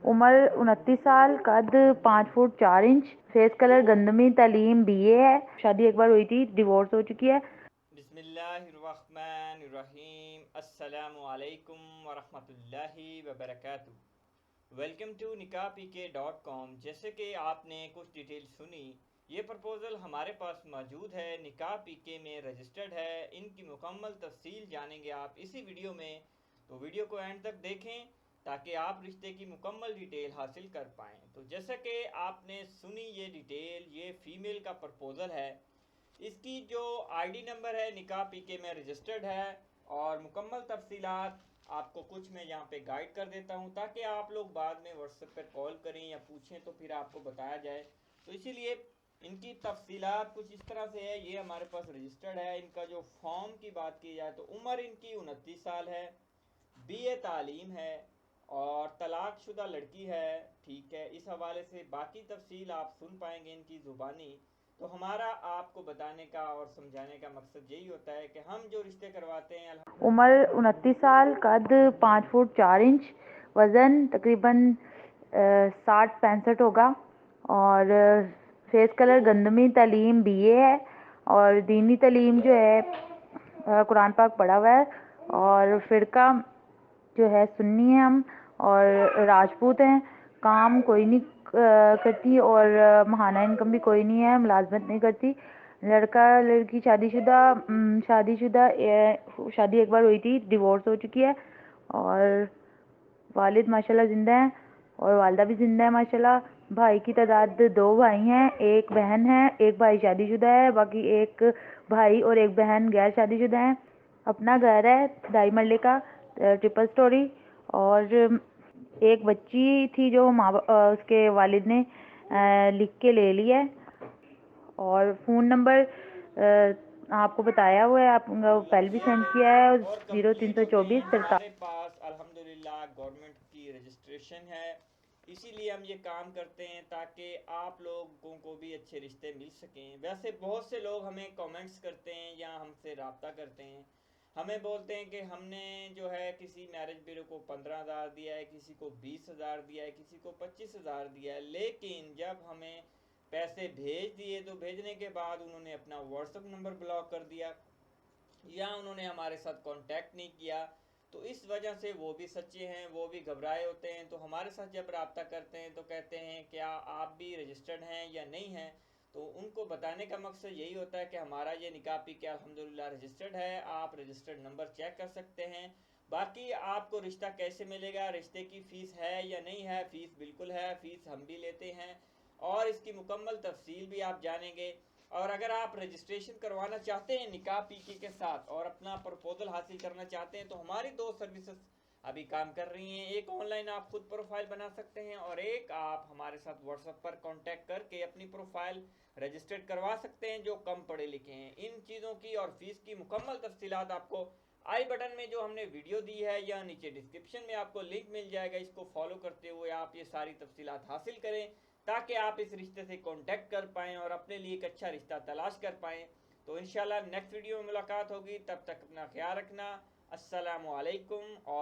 عمر 29 سال، قد 5 fit 4 inch, face colour گندمی، تعلیم BA ہے، شادی ایک بار ہوئی تھی، ڈیورس ہو چکی ہے۔ بسم اللہ الرحمن الرحیم، السلام علیکم ورحمۃ اللہ وبرکاتہ۔ ویلکم ٹو نکاح پی کے .com۔ جیسے کہ آپ نے کچھ ڈیٹیل سنی، یہ پرپوزل ہمارے پاس موجود ہے، نکاح پی کے میں رجسٹرڈ ہے۔ ان کی مکمل تفصیل جانیں گے آپ اسی ویڈیو میں، تو ویڈیو کو اینڈ تک دیکھیں تاکہ آپ رشتے کی مکمل ڈیٹیل حاصل کر پائیں۔ تو جیسا کہ آپ نے سنی یہ ڈیٹیل، یہ فیمیل کا پرپوزل ہے۔ اس کی جو ID نمبر ہے نکاح پی کے میں رجسٹرڈ ہے، اور مکمل تفصیلات آپ کو کچھ میں یہاں پہ گائیڈ کر دیتا ہوں تاکہ آپ لوگ بعد میں واٹس ایپ پہ کال کریں یا پوچھیں تو پھر آپ کو بتایا جائے۔ تو اسی لیے ان کی تفصیلات کچھ اس طرح سے ہے، یہ ہمارے پاس رجسٹرڈ ہے۔ ان کا جو فارم کی بات کی جائے تو عمر ان کی 29 سال ہے، BA تعلیم ہے، اور طلاق شدہ لڑکی ہے، ٹھیک ہے۔ اس حوالے سے باقی تفصیل آپ سن پائیں گے ان کی زبانی۔ تو ہمارا آپ کو بتانے کا اور سمجھانے کا مقصد یہی ہوتا ہے کہ ہم جو رشتے کرواتے ہیں عمر 29 سال، قد 5 فٹ 4 انچ، وزن تقریباً 60-65 ہوگا، اور فیس کلر گندمی، تعلیم BA ہے، اور دینی تعلیم جو ہے قرآن پاک پڑھا ہوا ہے، اور فرقہ جو ہے سنی ہے ہم، اور راجپوت ہیں۔ کام کوئی نہیں کرتی، اور ماہانہ انکم بھی کوئی نہیں ہے، ملازمت نہیں کرتی۔ لڑکا لڑکی شادی شدہ شادی ایک بار ہوئی تھی، ڈیورس ہو چکی ہے، اور والد ماشاءاللہ زندہ ہیں، اور والدہ بھی زندہ ہے ماشاءاللہ۔ بھائی کی تعداد 2 بھائی ہیں، ایک بہن ہے، ایک بھائی شادی شدہ ہے، باقی ایک بھائی اور ایک بہن غیر شادی شدہ ہیں۔ اپنا گھر ہے 2.5 مرلے کا، 3 سٹوری، اور ایک بچی تھی جو اس کے والد نے لکھ کے لے لی ہے، اور فون نمبر آپ کو بتایا ہوا ہے، آپ کو پہلے بھی سینڈ کیا ہے، اور کمپلیٹ ہو گئی۔ 0324 ہمارے پاس الحمدللہ گورنمنٹ کی رجسٹریشن ہے، اسی لیے ہم یہ کام کرتے ہیں تاکہ آپ لوگوں کو بھی اچھے رشتے مل سکیں۔ ویسے بہت سے لوگ ہمیں کامنٹس کرتے ہیں یا ہم سے رابطہ کرتے ہیں، ہمیں بولتے ہیں کہ ہم نے جو ہے کسی میرج بیورو کو 15,000 دیا ہے، کسی کو 20,000 دیا ہے، کسی کو 25,000 دیا ہے، لیکن جب ہمیں پیسے بھیج دیے تو بھیجنے کے بعد انہوں نے اپنا واٹس ایپ نمبر بلاک کر دیا، یا انہوں نے ہمارے ساتھ کانٹیکٹ نہیں کیا۔ تو اس وجہ سے وہ بھی سچے ہیں، وہ بھی گھبرائے ہوتے ہیں، تو ہمارے ساتھ جب رابطہ کرتے ہیں تو کہتے ہیں کیا آپ بھی رجسٹرڈ ہیں یا نہیں ہیں۔ تو ان کو بتانے کا مقصد یہی ہوتا ہے کہ ہمارا یہ نکاح پی کے الحمدللہ رجسٹرڈ ہے، آپ رجسٹرڈ نمبر چیک کر سکتے ہیں۔ باقی آپ کو رشتہ کیسے ملے گا، رشتے کی فیس ہے یا نہیں ہے؟ فیس بالکل ہے، فیس ہم بھی لیتے ہیں، اور اس کی مکمل تفصیل بھی آپ جانیں گے۔ اور اگر آپ رجسٹریشن کروانا چاہتے ہیں نکاح پی کے ساتھ اور اپنا پرپوزل حاصل کرنا چاہتے ہیں تو ہماری 2 سروسز ابھی کام کر رہی ہیں۔ ایک آن لائن آپ خود پروفائل بنا سکتے ہیں، اور ایک آپ ہمارے ساتھ واٹس ایپ پر کانٹیکٹ کر کے اپنی پروفائل رجسٹرڈ کروا سکتے ہیں جو کم پڑھے لکھے ہیں۔ ان چیزوں کی اور فیس کی مکمل تفصیلات آپ کو آئی بٹن میں جو ہم نے ویڈیو دی ہے یا نیچے ڈسکرپشن میں آپ کو لنک مل جائے گا، اس کو فالو کرتے ہوئے آپ یہ ساری تفصیلات حاصل کریں تاکہ آپ اس رشتے سے کانٹیکٹ کر پائیں اور اپنے لیے ایک اچھا رشتہ تلاش کر پائیں۔ تو انشاءاللہ نیکسٹ ویڈیو میں ملاقات ہوگی، تب تک اپنا خیال رکھنا۔ السلام علیکم۔ اور